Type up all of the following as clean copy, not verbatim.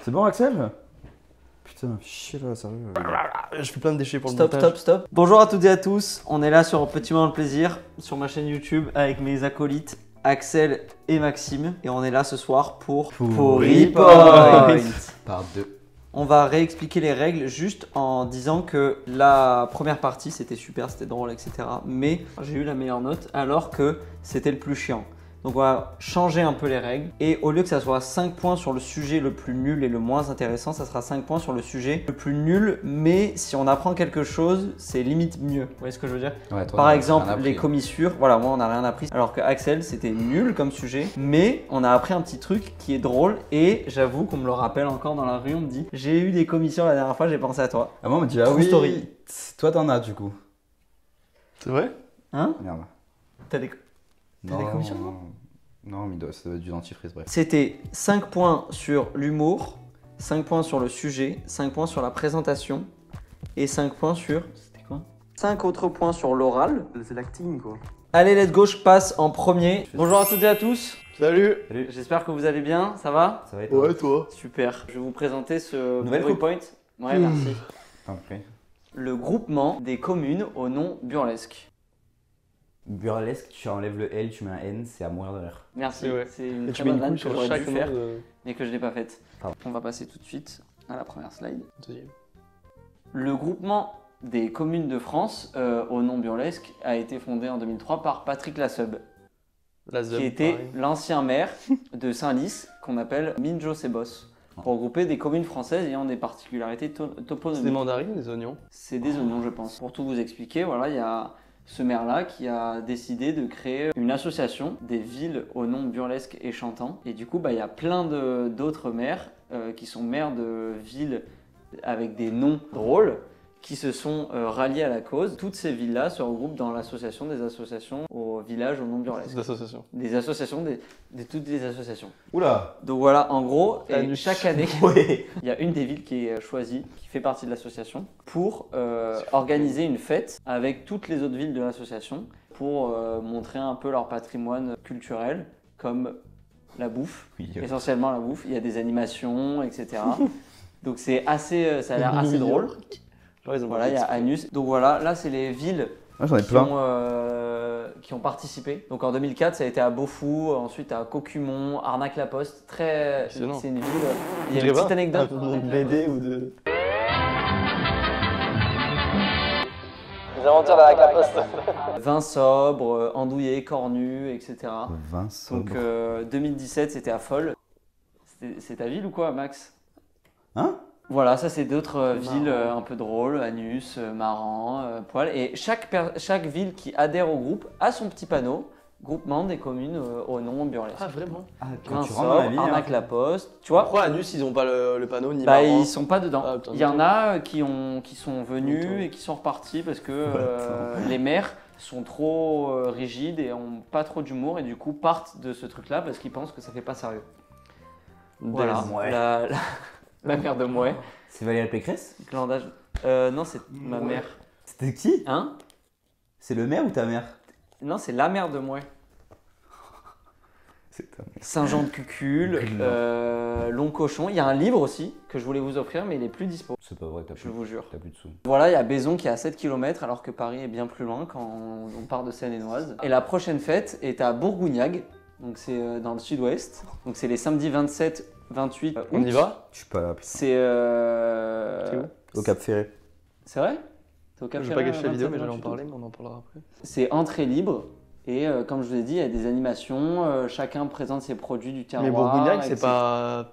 C'est bon, Axel? Putain, chier là, sérieux. Je fais plein de déchets pour le Stop, montage. stop, stop. Bonjour à toutes et à tous. On est là sur Petit Moment de Plaisir, sur ma chaîne YouTube, avec mes acolytes Axel et Maxime. Et on est là ce soir pour Repoint. Par 2. On va réexpliquer les règles juste en disant que la première partie c'était super, c'était drôle, etc. Mais j'ai eu la meilleure note alors que c'était le plus chiant. Donc on va changer un peu les règles et au lieu que ça soit 5 points sur le sujet le plus nul et le moins intéressant, ça sera 5 points sur le sujet le plus nul, mais si on apprend quelque chose, c'est limite mieux. Vous voyez ce que je veux dire? Ouais, toi, Par on a exemple, rien appris. les commissures, voilà, moi on n'a rien appris. Alors que Axel, c'était nul comme sujet, mais on a appris un petit truc qui est drôle et j'avoue qu'on me le rappelle encore dans la rue, on me dit j'ai eu des commissures la dernière fois, j'ai pensé à toi. Ah, moi, on me dit, ah True oui, story. toi t'en as du coup. C'est vrai? Hein? Merde. T'as des commissions, non? Non, mais ça doit être du dentifrice, bref. C'était 5 points sur l'humour, 5 points sur le sujet, 5 points sur la présentation et 5 points sur... C'était quoi? 5 autres points sur l'oral. C'est l'acting quoi. Allez, let's go, je passe en premier. Bonjour à toutes et à tous. Salut. J'espère que vous allez bien, ça va? Ça va être. toi. Super. Je vais vous présenter ce Nouvelle coupe. PowerPoint. Ouais, merci. Après. Le groupement des communes au nom burlesque. Burlesque, tu enlèves le L, tu mets un N, c'est à mourir de rire. Merci. Ouais. C'est une Et très tu mets bonne une vanne couille que sur j'aurais chaque dû nom faire, de... mais que je n'ai pas faite. Pardon. On va passer tout de suite à la première slide. Deuxième. Le groupement des communes de France au nom burlesque a été fondé en 2003 par Patrick Lasseub, La Zub, qui était pareil. l'ancien maire de Saint-Lys, qu'on appelle Minjo Sebos, pour regrouper des communes françaises ayant des particularités C'est des toponomiques. mandarines ou des oignons? C'est des oignons, je pense. Pour tout vous expliquer, voilà, il y a ce maire-là qui a décidé de créer une association des villes au nom burlesque et chantant. Et du coup, il y a plein d'autres maires qui sont maires de villes avec des noms drôles qui se sont ralliés à la cause. Toutes ces villes-là se regroupent dans l'association des associations au village au nom burlesque. Des associations. Des associations, toutes des associations. Oula. Donc voilà, en gros, et Anus. chaque année, Ouais. il y a une des villes qui est choisie, qui fait partie de l'association, pour organiser une fête avec toutes les autres villes de l'association pour montrer un peu leur patrimoine culturel, comme la bouffe, Oui. essentiellement la bouffe. Il y a des animations, etc. Donc c'est assez, ça a l'air assez drôle. Genre, ils ont Voilà, il y a Anus. Donc voilà, là c'est les villes Moi, j'en ai qui plein. qui ont participé. Donc en 2004, ça a été à Beaufou, ensuite à Cocumont, Arnac-la-Poste. Très, Excellent. c'est une ville. Il y a Je une sais petite pas. anecdote. Un nom de BD ou de... Les aventures d'Arnac-la-Poste. Vin sobre, andouillé, cornu, etc. Vincent. Donc 2017, c'était à Folle. C'est ta ville ou quoi, Max? Hein? Voilà, ça c'est d'autres villes un peu drôles, Anus, Marran, Poil. Et chaque ville qui adhère au groupe a son petit panneau, groupement des communes au nom burlesque. Ah vraiment? Ah, Vin quand tu rentres dans la sobre, ville, hein. Arnac-la-Poste, tu vois? Pourquoi Anus ils ont pas le panneau ni Bah, Marran? ils sont pas dedans. Ah, putain, Il y en nickel. a qui sont venus Attends. et qui sont repartis parce que les maires sont trop rigides et ont pas trop d'humour et du coup partent de ce truc-là parce qu'ils pensent que ça fait pas sérieux. Voilà, Ouais. la mère de Mouais. C'est Valérie Pécresse? Glandage. Non, c'est ma mère. C'était qui? Hein? C'est le maire ou ta mère? Non, c'est la mère de Mouais. C'est un mec. Saint-Jean de Cucul, Long Cochon. Il y a un livre aussi que je voulais vous offrir, mais il est plus dispo. C'est pas vrai, Je vous jure. t'as plus de sous. Voilà, il y a Baison qui est à 7 km alors que Paris est bien plus loin quand on part de Seine-et-Oise. Et la prochaine fête est à Bourgougnac, donc c'est dans le sud-ouest. Donc c'est les samedis 27, 28 août. On y va? Je suis pas là, putain. C'est C'est où? Au Cap Ferré. C'est vrai? C'est au Cap Je vais Ferré, pas gâcher la vidéo 27, mais j'allais en 28 parler août. mais on en parlera après. C'est entrée libre et comme je vous ai dit, il y a des animations, chacun présente ses produits du terroir. Mais Bourgougnac c'est etc. pas...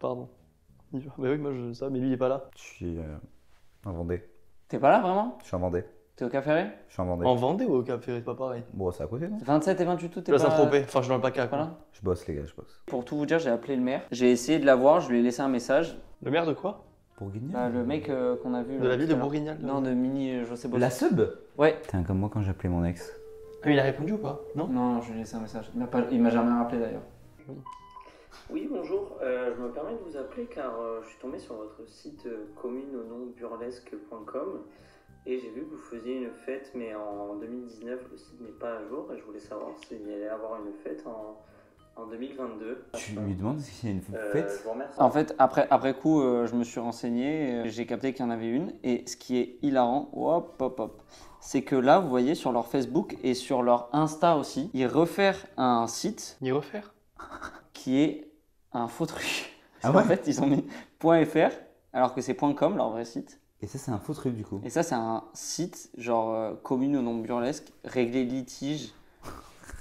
Pardon. Bah oui moi je sais mais lui il est pas là. Je suis en Vendée. T'es pas là vraiment? Je suis en Vendée. T'es au Cap Ferré? Je suis en Vendée. En Vendée ou au Cap Ferré c'est pas pareil? Bon, c'est à côté, non? 27 et 28 août, t'es Là pas... Saint-Tropez, enfin je suis dans le PACA Pas quoi. là? Je bosse, les gars, je bosse. Pour tout vous dire, j'ai appelé le maire. J'ai essayé de l'avoir, je lui ai laissé un message. Le maire de quoi? Bourguignat. Le mec qu'on a vu. De là, la ville tout de à l'heure. Bourguignal? Non, de Mini José Boss. La sub? Ouais. Putain, comme moi quand j'ai appelé mon ex. Ah mais il a répondu ou pas? Non? Non, je lui ai laissé un message. Il m'a jamais rappelé d'ailleurs. Oui. Oui, bonjour. Je me permets de vous appeler car je suis tombé sur votre site commune au nom burlesque.com et j'ai vu que vous faisiez une fête, mais en 2019, le site n'est pas à jour et je voulais savoir s'il y allait avoir une fête en en 2022. Tu lui demandes s'il y a une fête? vous remercie. En fait, après coup, je me suis renseigné, j'ai capté qu'il y en avait une. Et ce qui est hilarant, c'est que là, vous voyez, sur leur Facebook et sur leur Insta aussi, ils refaire un site Y refaire? qui est un faux truc. Ah En ouais? fait, ils ont mis .fr alors que c'est .com, leur vrai site. Et ça, c'est un faux truc du coup. Et ça, c'est un site genre commune au nom burlesque, régler litige,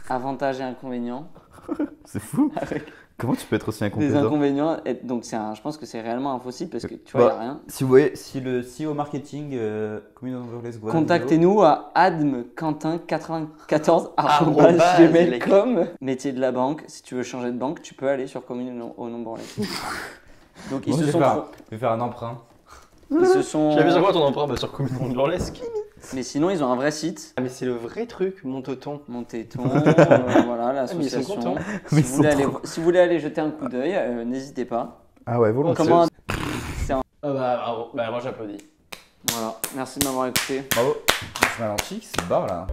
avantages et inconvénients. C'est fou. Avec Comment tu peux être aussi des incompétent? inconvénients. Et donc, je pense que c'est réellement un faux site parce que tu vois, il n'y a rien. Si vous voyez, si le CEO marketing Communauté Burlesque voit la vidéo, Contactez-nous à admquentin94@gmail.com. Métier de la banque, si tu veux changer de banque, tu peux aller sur commune au nom burlesque. Donc ils Moi, se je sont vais faire un emprunt. ils se sont Tu as vu sur quoi ton emprunt? Bah sur Communauté Burlesque. mais sinon ils ont un vrai site. Ah mais c'est le vrai truc, mon tonton. Montéton, voilà mais ils sont l'association. contents. Mais Si ils vous voulez sont aller si vous voulez aller jeter un coup d'œil, n'hésitez pas. Ah ouais, volontiers. Comment Ah bah bravo, bah moi j'applaudis. Voilà, merci de m'avoir écouté. Bravo. Je m'alentis, c'est barre là.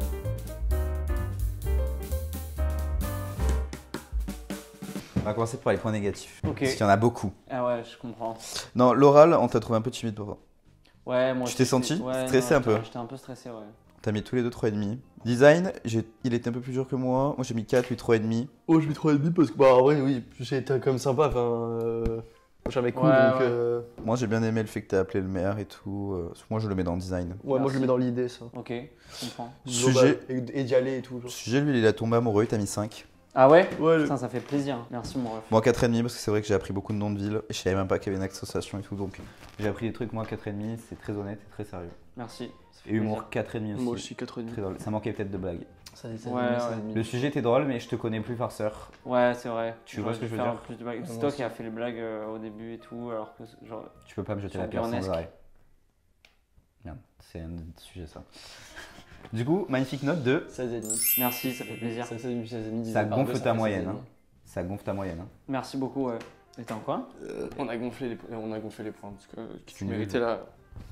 On va commencer par les points négatifs. Ok. Parce qu'il y en a beaucoup. Ah ouais, je comprends. Non, l'oral, on t'a trouvé un peu timide pour toi. Ouais, moi Tu aussi, t'es senti ouais, stressé non, un peu? J'étais un peu stressé, ouais. T'as mis tous les deux 3,5. Design, il était un peu plus dur que moi. Moi j'ai mis 4, lui 3,5. Oh je mets 3,5 parce que bah en vrai oui, j'ai été quand même sympa, enfin jamais cool Ouais, donc ouais. Moi j'ai bien aimé le fait que t'as appelé le maire et tout. Moi je le mets dans le design. Ouais, moi je Merci. le mets dans l'idée ça. Ok, je comprends. Sujet, Et d'y aller et tout. Genre. sujet, lui il a tombé amoureux, t'as mis 5. Ah ouais? Ouais, Putain, ça fait plaisir. Merci mon ref. Moi 4,5 parce que c'est vrai que j'ai appris beaucoup de noms de villes et je savais même pas qu'il y avait une association et tout donc. J'ai appris des trucs, moi 4,5, c'est très honnête et très sérieux. Merci. Ça fait Et humour 4,5 aussi. moi aussi 4,5. Très drôle. Ça manquait peut-être de blagues. Ça, Ouais, Le sujet était drôle, mais je te connais plus farceur. Ouais, c'est vrai. Tu vois ce que je veux faire dire? plus de blagues. C'est Moi toi aussi. qui as fait les blagues au début et tout, alors que genre. Tu peux pas me jeter Sur la pierre sans burlesque. arrêt. Merde, c'est un sujet ça. Du coup, magnifique note de 16,5. Merci, ça fait plaisir. 16,5. ça gonfle ta moyenne. Hein. Ça gonfle ta moyenne. Hein. Merci beaucoup, ouais. Et t'en quoi? On a gonflé les points parce que tu nul. méritais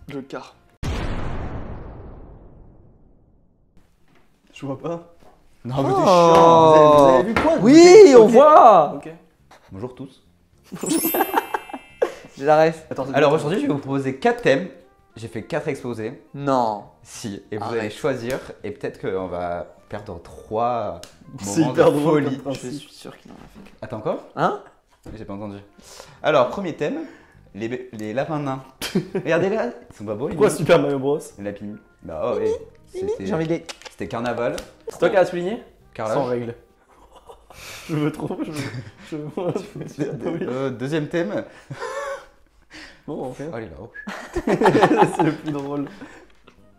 le quart. Je vois pas. Non, mais Oh. t'es chiant. Vous avez vu quoi? Oui, on Ok. voit! Ok. Bonjour tous. J'ai la ref. Attends, Alors aujourd'hui, je vais vous proposer 4 thèmes. J'ai fait 4 exposés. Non. Si, et vous Arrête. allez choisir. Et peut-être qu'on va perdre 3 C'est moments de hyper drôle folie. comme Je principe. suis sûr qu'il en a fait. Attends encore? Hein? J'ai pas entendu. Alors, premier thème, les lapins nains. Regardez là, ils sont pas beaux les Pourquoi mignons Super Mario Bros? Les lapins. Bah oh, oui. J'ai envie de les. C'était carnaval. C'est toi qui as souligné? Carrelage. Sans règle. Je veux trop, je veux. Deuxième thème. Bon, ok. Oh, il est là-haut. C'est le plus drôle.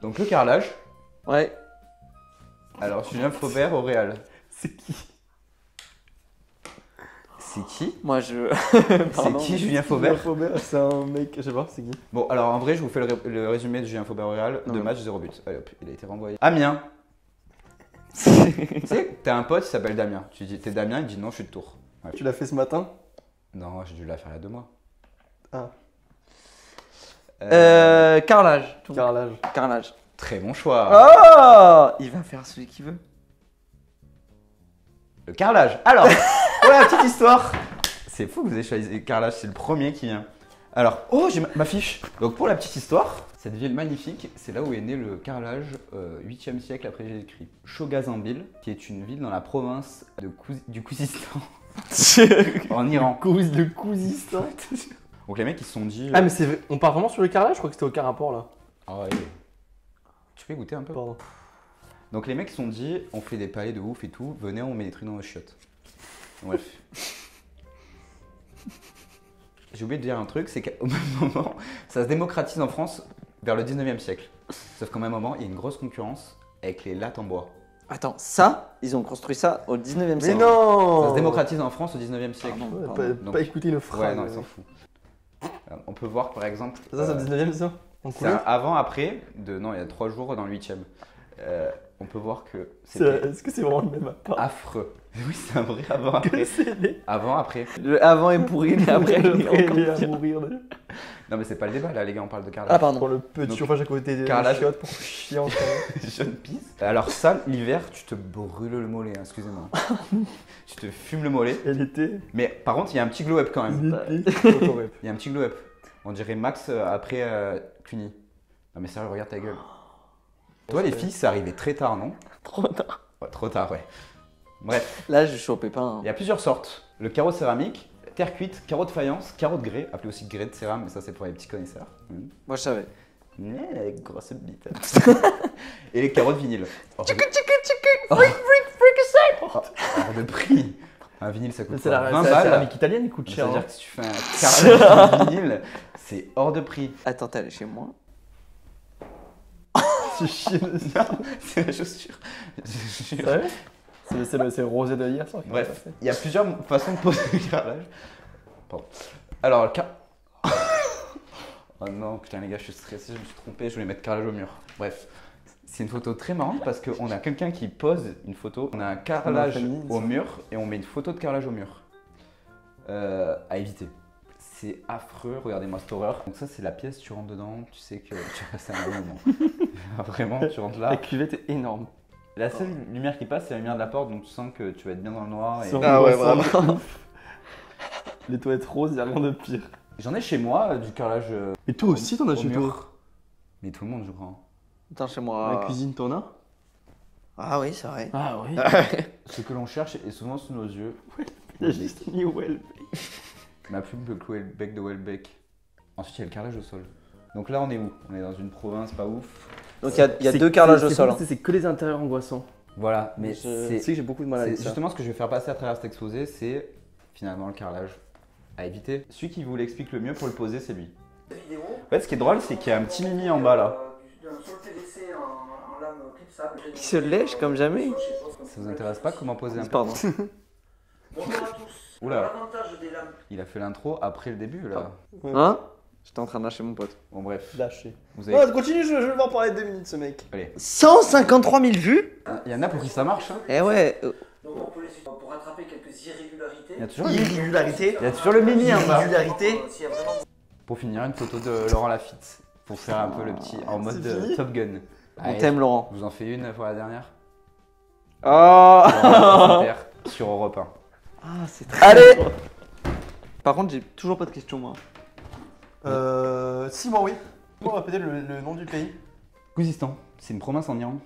Donc le carrelage. Ouais. Alors, Julien Faubert au Real. C'est qui? C'est qui? Moi je. C'est qui Julien Faubert? C'est un mec, je sais pas, c'est qui? Bon, alors en vrai, je vous fais le résumé de Julien Faubert au Real. Non, 2 mais- matchs, 0 but. Allez hop, il a été renvoyé. Amiens. Tu sais, t'as un pote qui s'appelle Damien. Tu dis, t'es Damien, il dit non, je suis de Tours. Ouais. Tu l'as fait ce matin? Non, j'ai dû la faire il y a 2 mois. Ah. Carrelage. Carrelage. Carrelage. Très bon choix. Oh! Il va faire celui qu'il veut. Le carrelage. Alors, pour la petite histoire. C'est fou que vous ayez choisi le carrelage, c'est le premier qui vient. Alors, oh, j'ai ma fiche. Donc, pour la petite histoire, cette ville magnifique, c'est là où est né le carrelage 8e siècle après Jésus-Christ. Chogazambil, qui est une ville dans la province du Kouzistan, en Iran. Le Kouzistan. Donc, les mecs, ils se sont dit. Ah, mais c'est. On part vraiment sur le carrelage? Je crois que c'était aucun rapport là. Ah ouais. Tu peux goûter un peu? Pardon. Donc, les mecs, ils se sont dit, on fait des palais de ouf et tout, venez, on met des trucs dans nos chiottes. Bref. J'ai oublié de dire un truc, c'est qu'au même moment, ça se démocratise en France vers le 19e siècle. Sauf qu'au même moment, il y a une grosse concurrence avec les lattes en bois. Attends, ça, ils ont construit ça au 19e Mais siècle. non! Ça se démocratise en France au 19e siècle. Pardon, Ouais, pardon. pas, Donc- pas écouter une phrase. Ouais, non, ils s'en foutent. On peut voir par exemple. Ça, c'est le 19ème, ça? En c'est couleur? avant, après, non, il y a 3 jours dans le 8e. On peut voir que c'était Est-ce que c'est vraiment le même appart affreux. Oui, c'est un vrai avant après. Avant après. Le avant est pourri, mais après il est il est encore à pire. mourir. Non, mais c'est pas le débat là, les gars, on parle de carrelage. Ah pardon. Pour le petit Donc, chauffage à côté des carrelage. chiottes pour chiant. Jeune pisse. Alors, ça, l'hiver, tu te brûles le mollet, hein, excusez-moi. Tu te fumes le mollet. Et l'été, Mais par contre, il y a un petit glow-up quand même. l'été, photorep. Il y a un petit glow-up. On dirait Max après Cluny. Non, mais sérieux, regarde ta gueule. Toi, les filles, ça arrivait très tard, non? Trop tard. Ouais, trop tard, ouais. Bref, Là, je suis au pépin. hein. il y a plusieurs sortes. Le carreau céramique, terre cuite, carreau de faïence, carreau de grès, appelé aussi grès de cérame, mais ça c'est pour les petits connaisseurs. Moi, je savais. Avec grosse bite. Et les carreaux de vinyle. Hors de... Oh. Hors de prix. Un vinyle ça coûte C'est quoi, la 20 céramique balles. italienne, il coûte Ça cher. veut dire hein. que si tu fais un carrelage de vinyle, c'est hors de prix. Attends, t'es allé chez moi? C'est chiant. C'est la chaussure. Je jure. Sérieux C'est le rosé de hier soir. qui m'a Bref, passé. il y a plusieurs façons de poser le carrelage. Pardon. Alors, le car... Oh non, putain les gars, je suis stressé, je me suis trompé, je voulais mettre carrelage au mur. Bref, c'est une photo très marrante parce qu'on a quelqu'un qui pose une photo, on a un carrelage famille, au ça. mur et on met une photo de carrelage au mur. À éviter. C'est affreux, regardez-moi cette horreur. Donc ça c'est la pièce, tu rentres dedans, tu sais que tu vas passer un bon moment. Vraiment, tu rentres là. La cuvette est énorme. La seule lumière qui passe, c'est la lumière de la porte, donc tu sens que tu vas être bien dans le noir. Et... C'est Ah ouais, angoissant. vraiment. Les toilettes roses, il n'y a rien de pire. J'en ai chez moi du carrelage Et toi aussi, t'en as au chez mur. toi. Mais tout le monde, je crois. Attends, chez moi. La cuisine, t'en as? Ah oui, c'est vrai. Ah oui. Ce que l'on cherche est souvent sous nos yeux. Il a juste mis Well. Ma plume peut clouer le bec de Welbeck. Ensuite, il y a le carrelage au sol. Donc là, on est où? On est dans une province pas ouf. Donc il y a deux carrelages au sol. hein. C'est que les intérieurs angoissants. Voilà, mais Tu sais c'est que j'ai beaucoup de mal avec ça. justement ce que je vais faire passer à travers cet exposé, c'est finalement le carrelage à éviter. Celui qui vous l'explique le mieux pour le poser, c'est lui. En fait, ce qui est drôle, c'est qu'il y a un petit mimi en bas là. Il se lèche comme jamais. Ça vous intéresse pas comment poser un Pardon. Bonjour à tous. Oula, L'avantage des lames. il a fait l'intro après le début là. Hein? J'étais en train de lâcher mon pote. Bon, bref. Lâché. Vous avez... Continue, je vais en parler 2 minutes, ce mec. Allez. 153 000 vues? Il y en a pour qui ça marche. Hein. Eh ouais. Donc pour rattraper quelques irrégularités. Il y a toujours le... Irrégularité. Il y a toujours le mimi en bas. Irrégularité. S'il y a vraiment Pour finir, une photo de Laurent Lafitte. Pour faire un peu le petit en mode c'est fini Top Gun. On Allez, t'aime, Laurent. je vous en fais une pour la dernière. Oh. Laurent Lafitte, sur Europe 1. Ah, c'est très. Allez. Par contre, j'ai toujours pas de questions, moi. Si, moi oui. On va répéter le nom du pays. Kouzistan, c'est une province en Iran.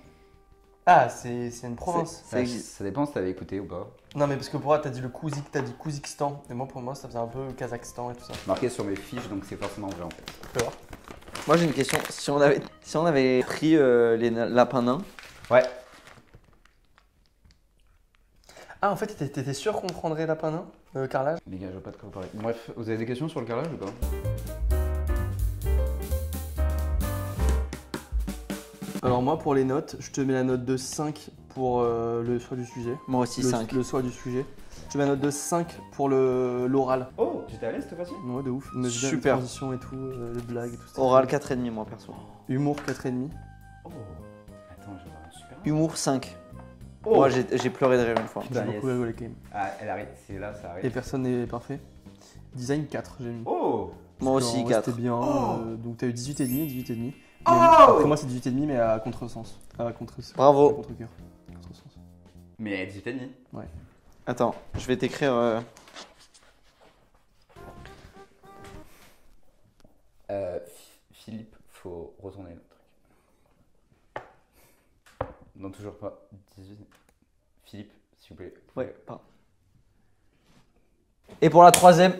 Ah, c'est une province. Ça existe. Ça dépend si t'avais écouté ou pas. Non, mais parce que pour moi, t'as dit le Kouzik, t'as dit Kouzikistan. Et moi, pour moi, ça faisait un peu Kazakhstan et tout ça. Marqué sur mes fiches, donc c'est forcément vrai en fait. Tu peux voir. Moi, j'ai une question. Si on avait pris les lapins nains, Ouais. Ah, en fait, t'étais sûr qu'on prendrait lapin nain, carrelage? Les gars, je vois pas de quoi vous parler. Bref, vous avez des questions sur le carrelage ou pas? Alors, moi, pour les notes, je te mets la note de 5 pour le choix du sujet. moi aussi 5. Le choix du sujet. Je te mets la note de 5 pour l'oral. Oh, j'étais à l'aise cette fois-ci? Ouais, de ouf. Mais bien, Super. les transitions et tout, les blagues et tout ça. Oral 4,5, moi, perso. Humour 4,5. Oh. Attends, je vais avoir un super. Humour 5. Oh. Moi, j'ai pleuré de rire une fois. Putain, J'ai beaucoup yes. rigolé quand même. Ah, elle arrive, c'est là, ça arrive. Et personne n'est parfait. Design 4, j'ai mis. Oh. Moi Parce que, aussi en vrai, 4. C'était bien. Donc t'as eu 18,5, 18,5. Mais Oh. après moi c'est 18,5 mais à contresens. À contre-cœur. Bravo. Contre-cœur. Contresens. Mais 18,5. Attends, je vais t'écrire. Philippe, faut retourner le truc. Non, toujours pas. 18. Philippe, s'il vous plaît. Ouais, pardon. Et pour la troisième.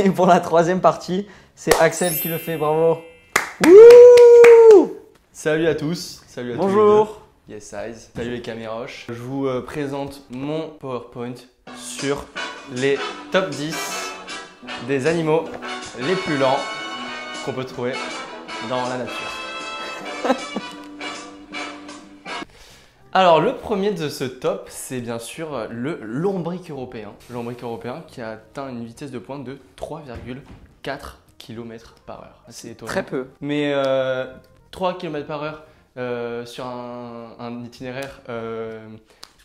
Et pour la troisième partie, c'est Axel qui le fait, bravo. Wouh! Salut à tous. Salut à Bonjour. tous. Yes Eyes. Salut les caméroches. Je vous présente mon PowerPoint sur les top 10 des animaux les plus lents qu'on peut trouver dans la nature. Alors le premier de ce top, c'est bien sûr le lombric européen. Le lombric européen qui a atteint une vitesse de pointe de 3,4 km/h. C'est étonnant. Très peu. Mais 3 km/h sur un itinéraire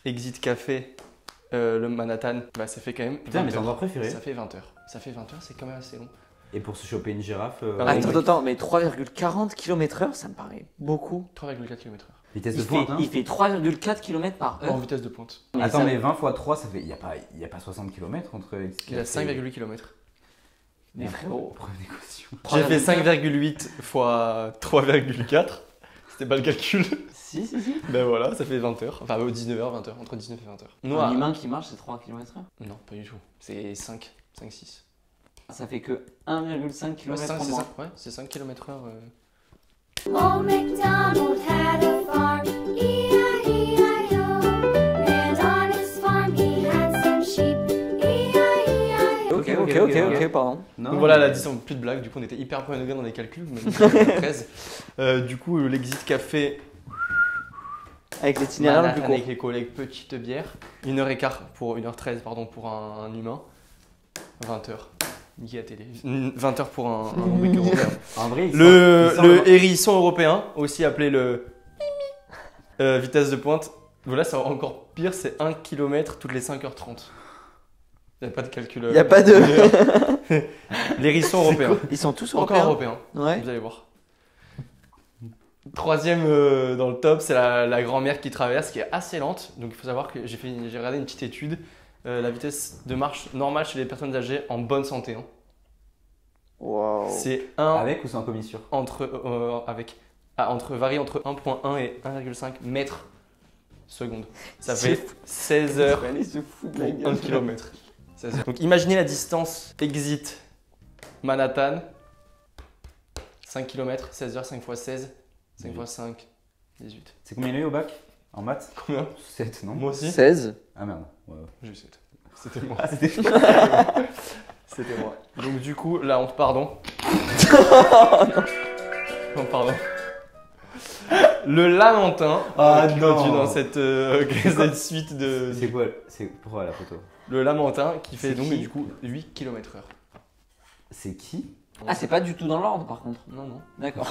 exit café le Manhattan, bah ça fait quand même Putain, 20 mes heures. endroits préférés. Ça fait 20 heures. Ça fait 20 heures, c'est quand même assez long. Et pour se choper une girafe. Ah, Attends, mais 3,40 km/h, ça me paraît beaucoup. 3,4 km/h. Vitesse de pointe, hein. Il fait 3,4 km par En heure. vitesse de pointe. Attends, ça- mais 20 x 3, ça fait. Il n'y a pas 60 km entre. Il a 5,8 km. Mais frérot. Pour une équation. J'ai fait 5,8 fois 3,4. C'était pas le calcul. Si. Ben voilà, ça fait 20 heures. Enfin, 19h, 20h, entre 19 et 20 heures. Nous, Un humain qui marche, c'est 3 km/h. Non, pas du tout. C'est 5, 6. Ça fait que 1,5 km c'est en 5, moins. ouais, c'est 5 km/h. Old MacDonald had a farm, E-I-E-I-O. And on his farm he had some sheep, E-I-E-I-O. Ok, pardon. Non, Donc voilà, mais- la distance, plus de blague. Du coup, on était hyper premier degré dans les calculs. Même si on était à 13. Du coup, l'exit café Avec l'itinéraire le plus Manhattan court. avec les collègues, petite bière. 1h15 pour 1h13 pardon, pour un humain. 20 heures. Niquer la télé. 20 heures pour un brick européen. En vrai, il Le sort- hérisson européen, aussi appelé le vitesse de pointe. Voilà, c'est encore pire, c'est 1 km toutes les 5h30. Il n'y a pas de calcul. Il y a pas de- L'hérisson européen. Ils sont tous Encore européens. européen, Ouais. vous allez voir. Troisième dans le top, c'est la grand-mère qui traverse, qui est assez lente. Donc il faut savoir que j'ai regardé une petite étude. La vitesse de marche normale chez les personnes âgées en bonne santé, hein, Waouh. c'est 1 Avec ou sans commissure? varie entre 1,1 et 1,5 mètres seconde. Ça C'est fait 16 heures Allez, se fout de la pour gueule. 1 km. Donc imaginez la distance exit Manhattan. 5 km, 16 heures, 5 x 16, 5 x 5, 18. C'est combien il a eu au bac? En maths? Combien? 7, non? Moi aussi 16. Ah merde. Ouais. J'ai eu 7. C'était moi. Ah, c'était chaud. C'était moi. Donc du coup, la honte, pardon. Non, pardon. Le lamentin Ah, qui non. continue dans cette suite de... C'est quoi? C'est pourquoi la photo? Le lamentin qui fait C'est donc qui du coup 8 km/h. C'est qui? Ah, c'est pas du tout dans l'ordre par contre. Non, non. D'accord.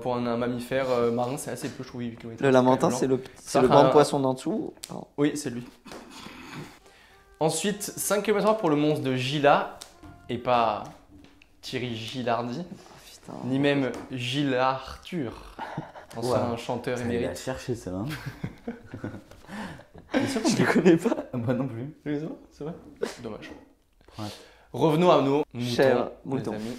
Pour un mammifère marin, c'est assez peu, je trouve, 8 km/h. Le lamentin, c'est Ça le fera banc de un- poisson d'en dessous. Pardon. Oui, c'est lui. Ensuite, 5 km/h pour le monstre de Gila, et pas Thierry Gilardi, Putain. ni même Gilles Arthur, ancien Ouais. chanteur Il a émérite. cherché ça. Hein. Je le connais pas. Moi non plus. C'est vrai? Dommage. Ouais. Revenons à nos moutons, Chers les moutons. amis.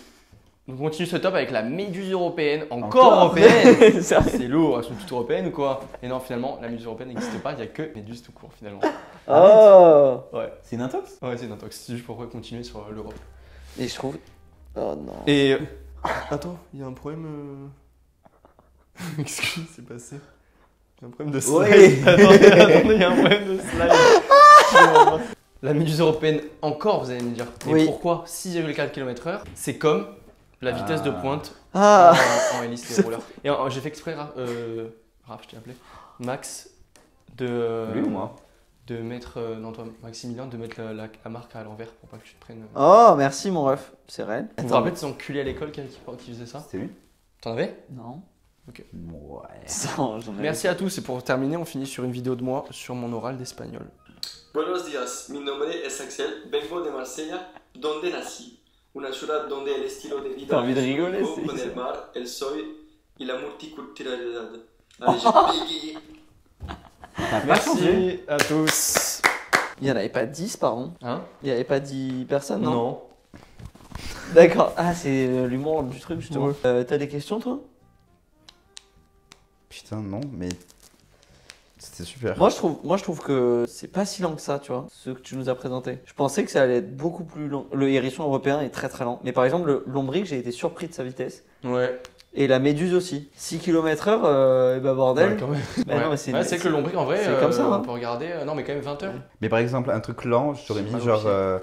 Donc on continue ce top avec la méduse européenne, encore Encore européenne. Sérieux. C'est lourd, elles sont toutes européennes ou quoi? Et non, finalement, la méduse européenne n'existe pas, il n'y a que méduse tout court finalement. Oh. Ouais, C'est une intox? ouais c'est une intox, c'est juste pour continuer sur l'Europe. Et je trouve. Oh non. Et. Attends, il y a un problème. Qu'est-ce qui s'est passé? Il y a un problème de slide. Ouais. Attendez, il y a un problème de slide. La méduse européenne, encore, vous allez me dire. Mais Oui. pourquoi 6,4 km/h? C'est comme la vitesse de pointe Ah. en hélice et roller. Et j'ai fait exprès, Raph, je t'ai appelé, Max, Lui ou moi? de mettre, non toi Maximilien, de mettre la marque à l'envers pour pas que tu te prennes. Oh, merci mon ref. C'est réel. Vous vous rappelez de ces enculés à l'école qui faisait ça? C'était lui? T'en avais? Non. Ouais. Non, j'en avais- Merci à tous et pour terminer, on finit sur une vidéo de moi sur mon oral d'espagnol. Buenos días, mi nombre es Axel, vengo de Marsella, donde nací. Una ciudad donde el estilo de vida T'as envie de rigoler, único c'est con ça. el mar, el sol y la multiculturalidad. Allez, j'ai bégayé. T'as pas changé? Merci à tous. Il y en avait pas 10, pardon. Hein? Il y avait pas 10 personnes, non? Non. D'accord. Ah, c'est l'humour du truc, justement. Ouais. T'as des questions, toi? Putain, non, mais c'était super. Moi, je trouve que c'est pas si lent que ça, tu vois, ce que tu nous as présenté. Je pensais que ça allait être beaucoup plus long. Le hérisson européen est très très lent. Mais par exemple, le lombric, j'ai été surpris de sa vitesse. Ouais. Et la méduse aussi. 6 km/h, et bah bordel. Ouais, quand même. Bah non, mais c'est Ouais, c'est que le lombric en vrai, c'est comme ça, on hein. peut regarder. Non, mais quand même 20 heures. Mais par exemple, un truc lent, j'aurais C'est mis pas genre long,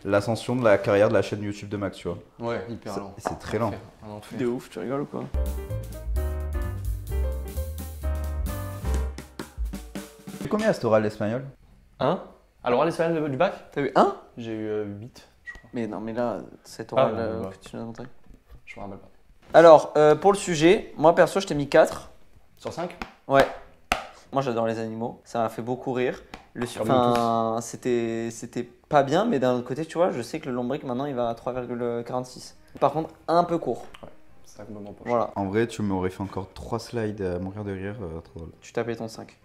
l'ascension de la carrière de la chaîne YouTube de Max, tu vois. Ouais, hyper Ça- lent. c'est très lent. Un enfer. de ouf, tu rigoles ou quoi? Tu combien à cet oral d'espagnol? Hein? Alors, l'espagnol du bac, T'as eu 1? j'ai eu 8, je crois. Mais non, mais là, cet oral Ah, ouais. que tu nous as montré. Je me rappelle pas. Alors, pour le sujet, moi perso, je t'ai mis 4. Sur 5? Ouais. Moi, j'adore les animaux. Ça m'a fait beaucoup rire. Enfin, c'était pas bien, mais d'un autre côté, tu vois, je sais que le lombric maintenant il va à 3,46. Par contre, un peu court. C'est ça que me poche. Voilà, En vrai, tu m'aurais fait encore 3 slides à mourir de rire. Trop drôle. tu tapais ton 5.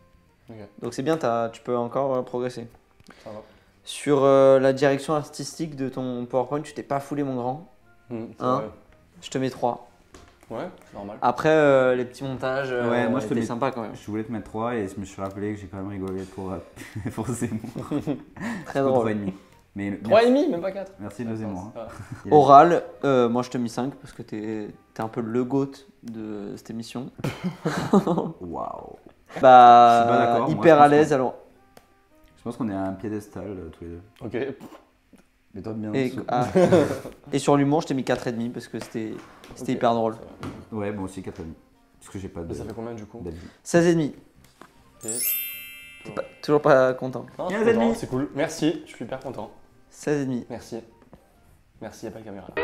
Ok. Donc c'est bien, tu peux encore progresser. Ça va. Sur la direction artistique de ton PowerPoint, tu t'es pas foulé, mon grand. C'est Hein vrai. Je te mets 3. Ouais, c'est normal. Après, les petits montages, Ouais, moi, je te étaient mets- sympas quand même. Je voulais te mettre 3 et je me suis rappelé que j'ai quand même rigolé pour Zemmour. Très drôle. 3,5. Mais 3,5, même pas 4. Merci de Zemmour. hein. Il a- Oral, moi je te mis 5 parce que t'es un peu le GOAT de cette émission. Waouh. Je suis pas Bah, d'accord, moi, je hyper pense à l'aise que- alors. Je pense qu'on est à un piédestal tous les deux. Ok. Mais toi, bien en Et, dessous. et sur l'humour, je t'ai mis 4,5 parce que c'était Ok. hyper drôle. Ouais, bon, aussi 4,5. Parce que j'ai pas de. Ça fait combien du coup? d'avis. 16,5. Ok. Toujours pas content. Non, je 15 suis et demi. content, c'est cool. Merci, je suis hyper content. 16,5. Merci. Merci, il n'y a pas de caméra là.